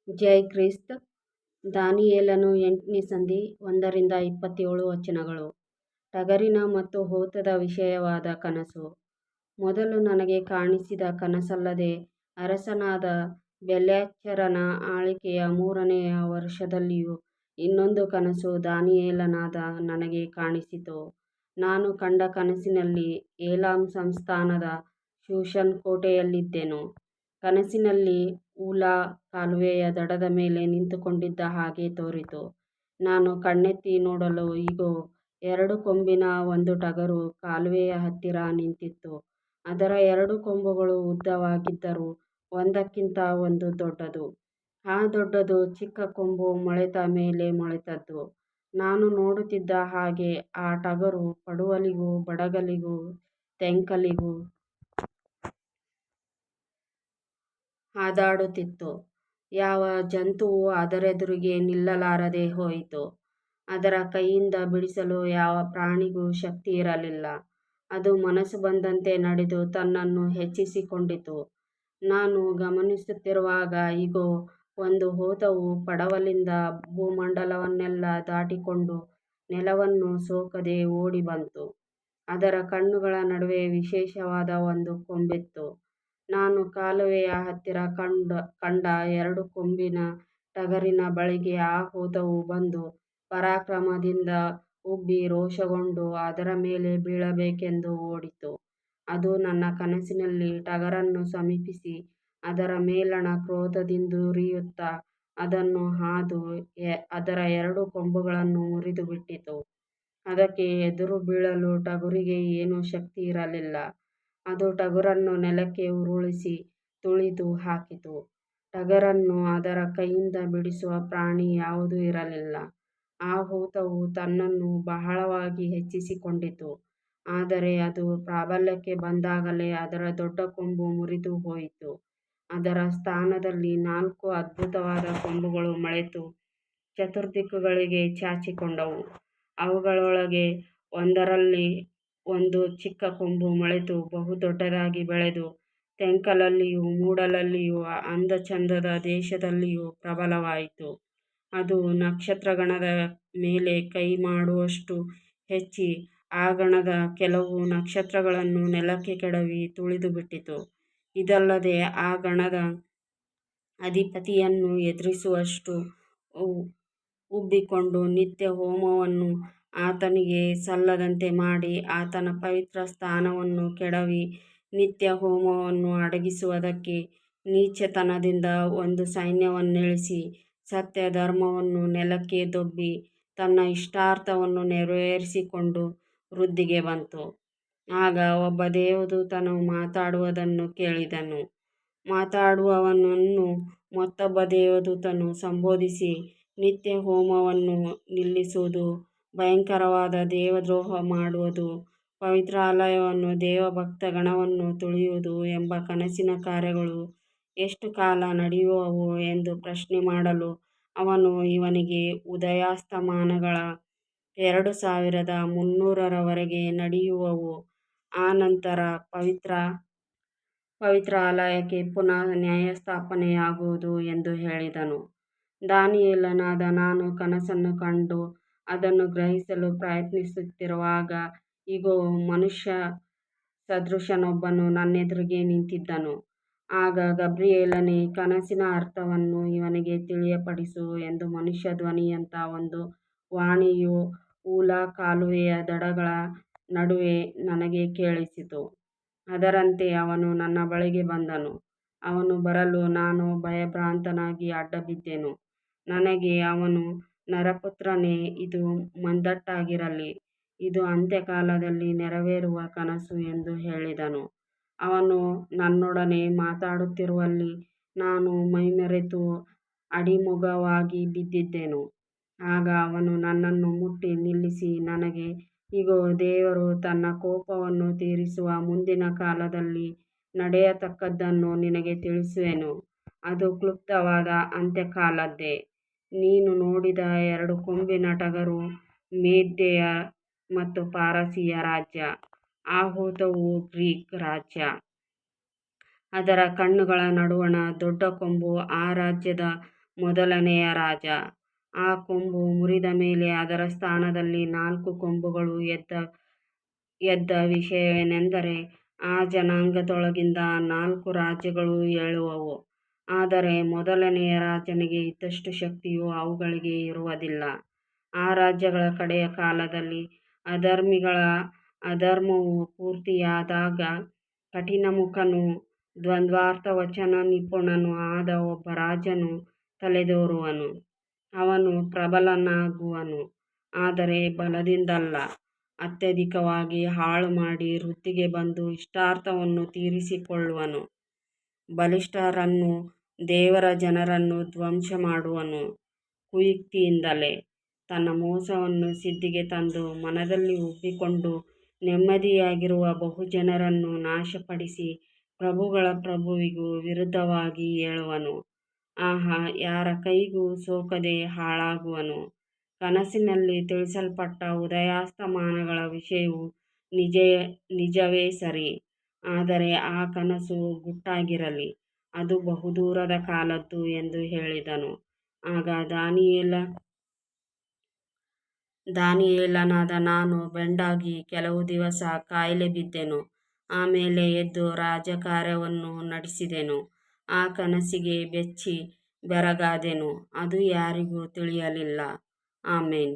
ಜೈ ಕ್ರಿಸ್ತ. ದಾನಿಯೇಲನು 8ನೇ ಸಂಧಿ 1-27 ಟಗರಿನ ಮತ್ತು ಹೋತದ ವಿಷಯವಾದ ಕನಸು. ಮೊದಲು ನನಗೆ ಕಾಣಿಸಿದ ಕನಸಲ್ಲದೆ ಅರಸನಾದ ಬೇಲ್ಶಚ್ಚರನ ಆಳ್ವಿಕೆಯ 3ನೆಯ ವರ್ಷದಲ್ಲಿಯೂ ಇನ್ನೊಂದು ಕನಸು ದಾನಿಯೇಲನಾದ ನನಗೆ ಕಾಣಿಸಿತು. ನಾನು ಕಂಡ ಕನಸಿನಲ್ಲಿ ಏಲಾಮ್ ಸಂಸ್ಥಾನದ ಶೂಷನ್ ಕೋಟೆಯಲ್ಲಿದ್ದೆನು. ಕನಸಿನಲ್ಲಿ ಉಲಾ ಕಾಲುವೆಯ ದಡದ ಮೇಲೆ ನಿಂತುಕೊಂಡಿದ್ದ ಹಾಗೆ ತೋರಿತು. ನಾನು ಕಣ್ಣೆತ್ತಿ ನೋಡಲು, ಇಗೋ, 2 ಕೊಂಬಿನ ಒಂದು ಟಗರು ಕಾಲುವೆಯ ಹತ್ತಿರ ನಿಂತಿತ್ತು. ಅದರ 2 ಕೊಂಬುಗಳು ಉದ್ದವಾಗಿದ್ದರೂ ಒಂದಕ್ಕಿಂತ ಒಂದು ದೊಡ್ಡದು. ಆ ದೊಡ್ಡದು ಚಿಕ್ಕ ಕೊಂಬು ಮೊಳೆತ ಮೇಲೆ ಮೊಳೆತದ್ದು. ನಾನು ನೋಡುತ್ತಿದ್ದ ಹಾಗೆ ಆ ಟಗರು ಪಡುವಲಿಗೂ ಬಡಗಲಿಗೂ ತೆಂಕಲಿಗೂ ಹಾದಾಡುತ್ತಿತ್ತು. ಯಾವ ಜಂತುವೂ ಅದರೆದುರಿಗೆ ನಿಲ್ಲಲಾರದೆ ಹೋಯಿತು. ಅದರ ಕೈಯಿಂದ ಬಿಡಿಸಲು ಯಾವ ಪ್ರಾಣಿಗೂ ಶಕ್ತಿ ಇರಲಿಲ್ಲ. ಅದು ಮನಸ್ಸು ಬಂದಂತೆ ನಡೆದು ತನ್ನನ್ನು ಹೆಚ್ಚಿಸಿಕೊಂಡಿತು. ನಾನು ಗಮನಿಸುತ್ತಿರುವಾಗ, ಇಗೋ, ಒಂದು ಹೋತವು ಪಡವಲಿಂದ ಭೂಮಂಡಲವನ್ನೆಲ್ಲ ದಾಟಿಕೊಂಡು ನೆಲವನ್ನು ಸೋಕದೆ ಓಡಿ ಬಂತು. ಅದರ ಕಣ್ಣುಗಳ ನಡುವೆ ವಿಶೇಷವಾದ ಒಂದು ಕೊಂಬಿತ್ತು. ನಾನು ಕಾಲುವೆಯ ಹತ್ತಿರ ಕಂಡ 2 ಕೊಂಬಿನ ಟಗರಿನ ಬಳಿಗೆ ಆ ಹೋತವು ಬಂದು ಪರಾಕ್ರಮದಿಂದ ಉಬ್ಬಿ ರೋಷಗೊಂಡು ಅದರ ಮೇಲೆ ಬೀಳಬೇಕೆಂದು ಓಡಿತು. ಅದು ನನ್ನ ಕನಸಿನಲ್ಲಿ ಟಗರನ್ನು ಸಮೀಪಿಸಿ ಅದರ ಮೇಲಣ ಕ್ರೋಧದಿಂದುರಿಯುತ್ತಾ ಅದನ್ನು ಹಾದು ಅದರ 2 ಕೊಂಬುಗಳನ್ನು ಮುರಿದುಬಿಟ್ಟಿತು. ಅದಕ್ಕೆ ಎದುರು ಬೀಳಲು ಟಗರಿಗೆ ಏನೂ ಶಕ್ತಿ ಇರಲಿಲ್ಲ. ಅದು ಟಗರನ್ನು ನೆಲಕ್ಕೆ ಉರುಳಿಸಿ ತುಳಿದು ಹಾಕಿತು. ಟಗರನ್ನು ಅದರ ಕೈಯಿಂದ ಬಿಡಿಸುವ ಪ್ರಾಣಿ ಯಾವುದೂ ಇರಲಿಲ್ಲ. ಆ ಹೋತವು ತನ್ನನ್ನು ಬಹಳವಾಗಿ ಹೆಚ್ಚಿಸಿಕೊಂಡಿತು. ಆದರೆ ಅದು ಪ್ರಾಬಲ್ಯಕ್ಕೆ ಬಂದಾಗಲೇ ಅದರ ದೊಡ್ಡ ಕೊಂಬು ಮುರಿದು ಹೋಯಿತು. ಅದರ ಸ್ಥಾನದಲ್ಲಿ 4 ಅದ್ಭುತವಾದ ಕೊಂಬುಗಳು ಮೊಳೆತು ಚತುರ್ದಿಕ್ಕುಗಳಿಗೆ ಚಾಚಿಕೊಂಡವು. ಅವುಗಳೊಳಗೆ ಒಂದರಲ್ಲಿ ಒಂದು ಚಿಕ್ಕ ಕೊಂಬು ಮೊಳೆತು ಬಹು ದೊಡ್ಡದಾಗಿ ಬೆಳೆದು ತೆಂಕಲಲ್ಲಿಯೂ ಮೂಡಲಲ್ಲಿಯೂ ಅಂದ-ಚಂದದ ದೇಶದಲ್ಲಿಯೂ ಪ್ರಬಲವಾಯಿತು. ಅದು ನಕ್ಷತ್ರಗಣದ ಮೇಲೆ ಕೈ ಮಾಡುವಷ್ಟು ಹೆಚ್ಚಿ ಆ ಗಣದ ಕೆಲವು ನಕ್ಷತ್ರಗಳನ್ನು ನೆಲಕ್ಕೆ ಕೆಡವಿ ತುಳಿದುಬಿಟ್ಟಿತು. ಇದಲ್ಲದೆ ಆ ಗಣದ ಅಧಿಪತಿಯನ್ನು ಎದುರಿಸುವಷ್ಟು ಉಬ್ಬಿಕೊಂಡು ನಿತ್ಯ ಹೋಮವನ್ನು ಆತನಿಗೆ ಸಲ್ಲದಂತೆ ಮಾಡಿ ಆತನ ಪವಿತ್ರ ಸ್ಥಾನವನ್ನು ಕೆಡವಿ ನಿತ್ಯ ಹೋಮವನ್ನು ಅಡಗಿಸುವುದಕ್ಕೆ ನೀಚತನದಿಂದ ಒಂದು ಸೈನ್ಯವನ್ನಿಳಿಸಿ ಸತ್ಯ ಧರ್ಮವನ್ನು ನೆಲಕ್ಕೆ ದೊಬ್ಬಿ ತನ್ನ ಇಷ್ಟಾರ್ಥವನ್ನು ನೆರವೇರಿಸಿಕೊಂಡು ವೃದ್ಧಿಗೆ ಬಂತು. ಆಗ ಒಬ್ಬ ದೇವದೂತನು ಮಾತಾಡುವುದನ್ನು ಕೇಳಿದೆನು. ಮಾತಾಡುವವನನ್ನು ಮತ್ತೊಬ್ಬ ದೇವದೂತನು ಸಂಬೋಧಿಸಿ, ನಿತ್ಯ ಹೋಮವನ್ನು ನಿಲ್ಲಿಸುವುದು, ಭಯಂಕರವಾದ ದೇವದ್ರೋಹ ಮಾಡುವುದು, ಪವಿತ್ರಾಲಯವನ್ನೂ ದೇವಭಕ್ತ ಗಣವನ್ನೂ ತುಳಿಯುವುದು ಎಂಬ ಕನಸಿನ ಕಾರ್ಯಗಳು ಎಷ್ಟು ಕಾಲ ನಡೆಯುವವು ಎಂದು ಪ್ರಶ್ನೆ ಮಾಡಲು, ಅವನು ಇವನಿಗೆ, ಉದಯಾಸ್ತಮಾನಗಳ 2300 ನಡೆಯುವವು. ಆ ನಂತರ ಪವಿತ್ರ ಆಲಯಕ್ಕೆ ಪುನಃ ನ್ಯಾಯಸ್ಥಾಪನೆಯಾಗುವುದು ಎಂದು ಹೇಳಿದನು. ದಾನಿಯೇಲನಾದ ನಾನು ಕನಸನ್ನು ಕಂಡು ಅದನ್ನು ಗ್ರಹಿಸಲು ಪ್ರಯತ್ನಿಸುತ್ತಿರುವಾಗ, ಇಗೋ, ಮನುಷ್ಯ ಸದೃಶನೊಬ್ಬನು ನನ್ನೆದುರಿಗೆ ನಿಂತಿದ್ದನು. ಆಗ ಗಬ್ರಿಯೇಲನೇ, ಕನಸಿನ ಅರ್ಥವನ್ನು ಇವನಿಗೆ ತಿಳಿಯಪಡಿಸು ಎಂದು ಮನುಷ್ಯ ಧ್ವನಿಯಂಥ ಒಂದು ವಾಣಿಯು ಉಲಾ ಕಾಲುವೆಯ ದಡಗಳ ನಡುವೆ ನನಗೆ ಕೇಳಿಸಿತು. ಅದರಂತೆ ಅವನು ನನ್ನ ಬಳಿಗೆ ಬಂದನು. ಅವನು ಬರಲು ನಾನು ಭಯಭ್ರಾಂತನಾಗಿ ಅಡ್ಡಬಿದ್ದೆನು. ನನಗೆ ಅವನು, ನರಪುತ್ರನೇ, ಇದು ಮಂದಟ್ಟಾಗಿರಲಿ, ಇದು ಅಂತ್ಯಕಾಲದಲ್ಲಿ ನೆರವೇರುವ ಕನಸು ಎಂದು ಹೇಳಿದನು. ಅವನು ನನ್ನೊಡನೆ ಮಾತಾಡುತ್ತಿರುವಲ್ಲಿ ನಾನು ಮೈಮರೆತು ಅಡಿಮುಗವಾಗಿ ಬಿದ್ದಿದ್ದೆನು. ಆಗ ಅವನು ನನ್ನನ್ನು ಮುಟ್ಟಿ ನಿಲ್ಲಿಸಿ ನನಗೆ, ಇಗೋ, ದೇವರು ತನ್ನ ಕೋಪವನ್ನು ತೀರಿಸುವ ಮುಂದಿನ ಕಾಲದಲ್ಲಿ ನಡೆಯತಕ್ಕದ್ದನ್ನು ನಿನಗೆ ತಿಳಿಸುವೆನು. ಅದು ಕ್ಲುಪ್ತವಾದ ಅಂತ್ಯಕಾಲದ್ದೇ. ನೀನು ನೋಡಿದ 2 ಕೊಂಬಿನ ಟಗರು ಮೇದ್ಯ ಮತ್ತು ಪಾರಸಿಯ ರಾಜ್ಯ. ಆ ಹೋತವು ಗ್ರೀಕ್ ರಾಜ್ಯ. ಅದರ ಕಣ್ಣುಗಳ ನಡುವಣ ದೊಡ್ಡ ಕೊಂಬು ಆ ರಾಜ್ಯದ ಮೊದಲನೆಯ ರಾಜ. ಆ ಕೊಂಬು ಮುರಿದ ಮೇಲೆ ಅದರ ಸ್ಥಾನದಲ್ಲಿ 4 ಕೊಂಬುಗಳು ಎದ್ದ ವಿಷಯವೇನೆಂದರೆ, ಆ ಜನಾಂಗದೊಳಗಿಂದ 4 ರಾಜ್ಯಗಳು ಏಳುವವು. ಆದರೆ ಮೊದಲನೆಯ ರಾಜನಿಗೆ ಇದ್ದಷ್ಟು ಶಕ್ತಿಯು ಅವುಗಳಿಗೆ ಇರುವುದಿಲ್ಲ. ಆ ರಾಜ್ಯಗಳ ಕಡೆಯ ಕಾಲದಲ್ಲಿ ಅಧರ್ಮಿಗಳ ಅಧರ್ಮವು ಪೂರ್ತಿಯಾದಾಗ ಕಠಿಣಮುಖನೂ ದ್ವಂದ್ವಾರ್ಥವಚನ ನಿಪುಣನೂ ಆದ ಒಬ್ಬ ರಾಜನು ತಲೆದೋರುವನು. ಅವನು ಪ್ರಬಲನಾಗುವನು, ಆದರೆ ಬಲದಿಂದಲ್ಲ. ಅತ್ಯಧಿಕವಾಗಿ ಹಾಳುಮಾಡಿ ವೃದ್ಧಿಗೆ ಬಂದು ಇಷ್ಟಾರ್ಥವನ್ನು ತೀರಿಸಿಕೊಳ್ಳುವನು. ಬಲಿಷ್ಠರನ್ನೂ ದೇವರ ಜನರನ್ನೂ ಧ್ವಂಸಮಾಡುವನು. ಕುಯುಕ್ತಿಯಿಂದಲೇ ತನ್ನ ಮೋಸವನ್ನು ಸಿದ್ಧಿಗೆ ತಂದು ಮನದಲ್ಲಿ ಉಬ್ಬಿಕೊಂಡು ನೆಮ್ಮದಿಯಾಗಿರುವ ಬಹುಜನರನ್ನು ನಾಶಪಡಿಸಿ ಪ್ರಭುಗಳ ಪ್ರಭುವಿಗೂ ವಿರುದ್ಧವಾಗಿ ಏಳುವನು. ಆಹಾ, ಯಾರ ಕೈಗೂ ಸೋಕದೆ ಹಾಳಾಗುವನು. ಕನಸಿನಲ್ಲಿ ತಿಳಿಸಲ್ಪಟ್ಟ ಉದಯಾಸ್ತಮಾನಗಳ ವಿಷಯವು ನಿಜವೇ ಸರಿ, ಆದರೆ ಆ ಕನಸು ಗುಟ್ಟಾಗಿರಲಿ, ಅದು ಬಹುದೂರದ ಕಾಲದ್ದು ಎಂದು ಹೇಳಿದನು. ಆಗ ದಾನಿಯೇಲನಾದ ನಾನು ಬೆಂಡಾಗಿ ಕೆಲವು ದಿವಸ ಕಾಯಿಲೆ ಬಿದ್ದೆನು. ಆಮೇಲೆ ಎದ್ದು ರಾಜಕಾರ್ಯವನ್ನು ನಡೆಸಿದೆನು. ಆ ಕನಸಿಗೆ ಬೆಚ್ಚಿ ಬೆರಗಾದೆನು, ಅದು ಯಾರಿಗೂ ತಿಳಿಯಲಿಲ್ಲ. ಆಮೆನ್.